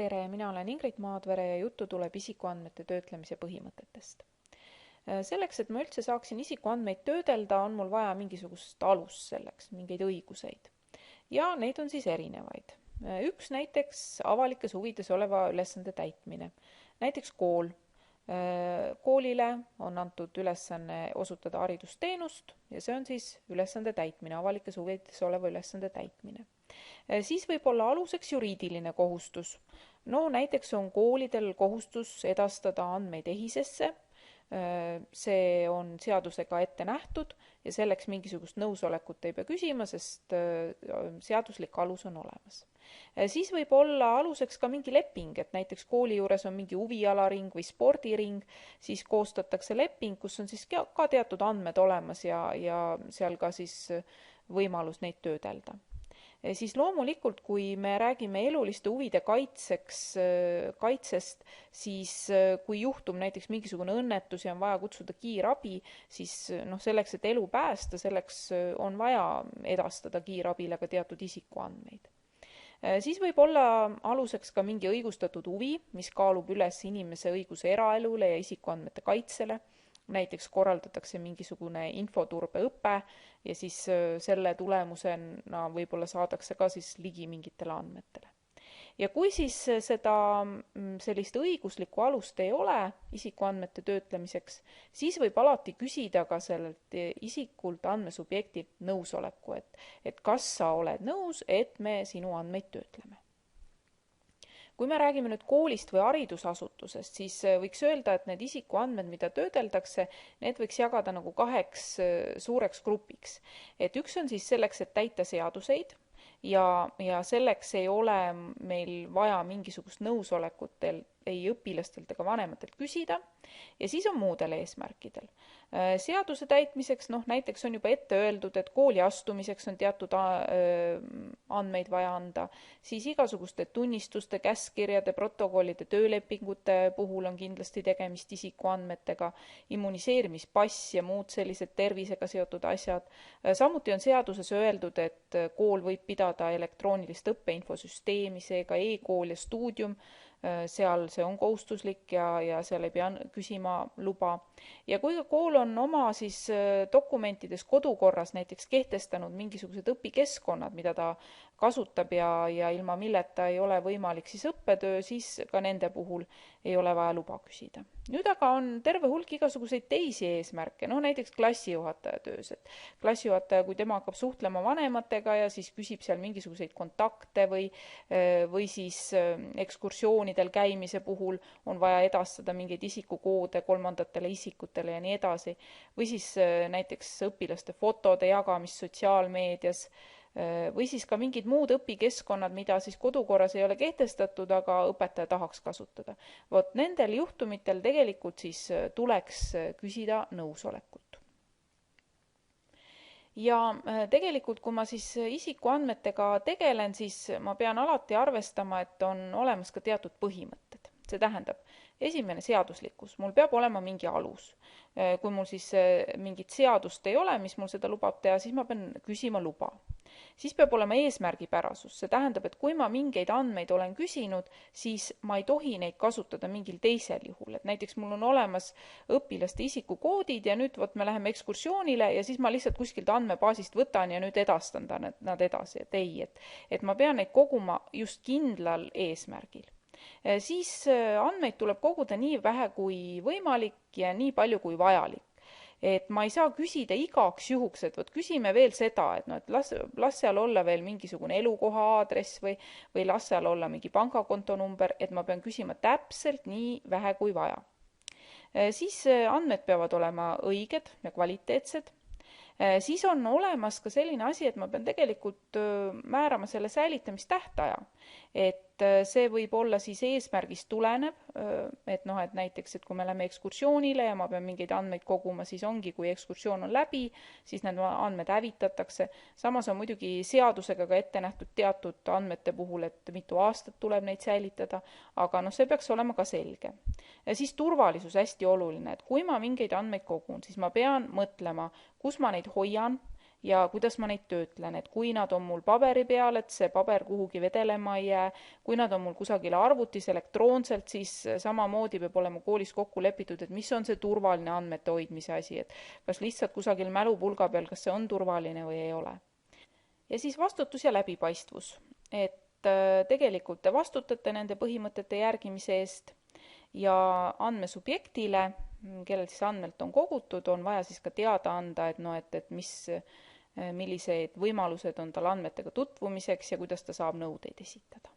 Tere, mina olen Ingrid Maadvere ja juttu tuleb isikuandmete töötlemise põhimõtetest. Selleks, et ma üldse saaksin isikuandmeid töödelda, on mul vaja mingisugust alust selleks, mingeid õiguseid. Ja neid on siis erinevaid. Üks näiteks avalikes huvides oleva ülesande täitmine. Näiteks kool. Koolile on antud ülesanne osutada haridusteenust ja see on siis ülesande täitmine, avalikes huvides oleva ülesande täitmine. Siis võib olla aluseks juriidiline kohustus. No näiteks on koolidel kohustus edastada andmeid EHIS-esse. See on seadusega ette nähtud ja selleks mingisugust nõusolekut ei pea küsima, sest seaduslik alus on olemas. Siis võib olla aluseks ka mingi leping, et näiteks kooli juures on mingi huvialaring või spordiring, siis koostatakse leping, kus on siis ka teatud andmed olemas ja seal ka siis võimalus neid töödelda. Siis loomulikult, kui me räägime eluliste huvide kaitsest, siis kui juhtub näiteks mingisugune õnnetus ja on vaja kutsuda kiirabi, siis selleks, et elu päästa, selleks on vaja edastada kiirabile ka teatud isikuandmeid. Siis võib olla aluseks ka mingi õigustatud huvi, mis kaalub üles inimese õiguse eraelule ja isikuandmete kaitsele. Näiteks korraldatakse mingisugune infoturbeõpe ja siis selle tulemusena võib-olla saadakse ka siis ligi mingitele andmetele. Ja kui siis sellist õiguslikku alust ei ole isikuandmete töötlemiseks, siis võib alati küsida ka sellelt isikult andmesubjektilt nõusoleku, et kas sa oled nõus, et me sinu andmeid töötleme. Kui me räägime nüüd koolist või haridusasutusest, siis võiks öelda, et need isikuandmed, mida töödeldakse, need võiks jagada nagu 2 suureks grupiks. Et üks on siis selleks, et täita seaduseid ja selleks ei ole meil vaja mingisugust nõusolekut ei õpilastelt ega vanematelt küsida ja siis on muudel eesmärkidel. Seaduse täitmiseks, näiteks on juba ette öeldud, et kooli astumiseks on teatud andmeid vaja anda, siis igasuguste tunnistuste, käskkirjade, protokollide, töölepingute puhul on kindlasti tegemist isikuandmetega, immuniseerimispass ja muud sellised tervisega seotud asjad. Samuti on seaduses öeldud, et kool võib pidada elektroonilist õppeinfosüsteemi, seega e-kool ja stuudium, seal see on kohustuslik ja seal ei pea küsima luba. Ja kui kool on oma siis dokumentides kodukorras näiteks kehtestanud mingisugused õpikeskkonnad, mida ta kasutab ja ilma milleta ei ole võimalik siis õppetöö, siis ka nende puhul ei ole vaja luba küsida. Nüüd aga on terve hulk igasuguseid teisi eesmärke, näiteks klassijuhataja töös. Et klassijuhataja, kui tema hakkab suhtlema vanematega ja siis küsib seal mingisuguseid kontakte või siis ekskursioonidel käimise puhul on vaja edastada mingeid isikukoode kolmandatele isikutele ja nii edasi. Või siis näiteks õpilaste fotode jagamist sotsiaalmeedias või siis ka mingid muud õpikeskkonnad, mida siis kodukorras ei ole kehtestatud, aga õpetaja tahaks kasutada. Vot nendel juhtumitel tegelikult siis tuleks küsida nõusolekut. Ja tegelikult, kui ma siis isikuandmetega tegelen, siis ma pean alati arvestama, et on olemas ka teatud põhimõtted. See tähendab, esimene seaduslikkus, mul peab olema mingi alus. Kui mul siis mingit seadust ei ole, mis mul seda lubab teha, siis ma pean küsima luba. Siis peab olema eesmärgipärasus. See tähendab, et kui ma mingeid andmeid olen küsinud, siis ma ei tohi neid kasutada mingil teisel juhul. Et näiteks mul on olemas õpilaste isikukoodid ja nüüd me läheme ekskursioonile ja siis ma lihtsalt kuskilt andmebaasist võtan ja nüüd edastan nad edasi. Et ei, et ma pean neid koguma just kindlal eesmärgil. Siis andmeid tuleb koguda nii vähe kui võimalik ja nii palju kui vajalik. Et ma ei saa küsida igaks juhuks, et küsime veel seda, et las seal olla veel mingisugune elukoha aadress või las seal olla mingi pangakontonumber, et ma pean küsima täpselt nii vähe kui vaja. Siis andmed peavad olema õiged ja kvaliteetsed. Siis on olemas ka selline asi, et ma pean tegelikult määrama selle säilitamistähtaja. Et see võib olla siis eesmärgist tulenev, et näiteks, et kui me läheme ekskursioonile ja ma pean mingeid andmeid koguma, siis ongi, kui ekskursioon on läbi, siis need andmed hävitatakse. Samas on muidugi seadusega ka ette nähtud teatud andmete puhul, et mitu aastat tuleb neid säilitada, aga see peaks olema ka selge. Ja siis turvalisus hästi oluline, et kui ma mingeid andmeid kogun, siis ma pean mõtlema, kus ma neid hoian ja kuidas ma neid töötlen, et kui nad on mul paberi peal, et see paber kuhugi vedelema ei jää, kui nad on mul kusagil arvutis elektroonselt, siis samamoodi peab olema koolis kokku lepitud, et mis on see turvaline andmete hoidmise asi, et kas lihtsalt kusagil mälupulga peal, kas see on turvaline või ei ole. Ja siis vastutus ja läbipaistvus, et tegelikult te vastutate nende põhimõtete järgimise eest ja andmesubjektile, kellel siis andmelt on kogutud, on vaja siis ka teada anda, et et millised võimalused on tal andmetega tutvumiseks ja kuidas ta saab nõudeid esitada.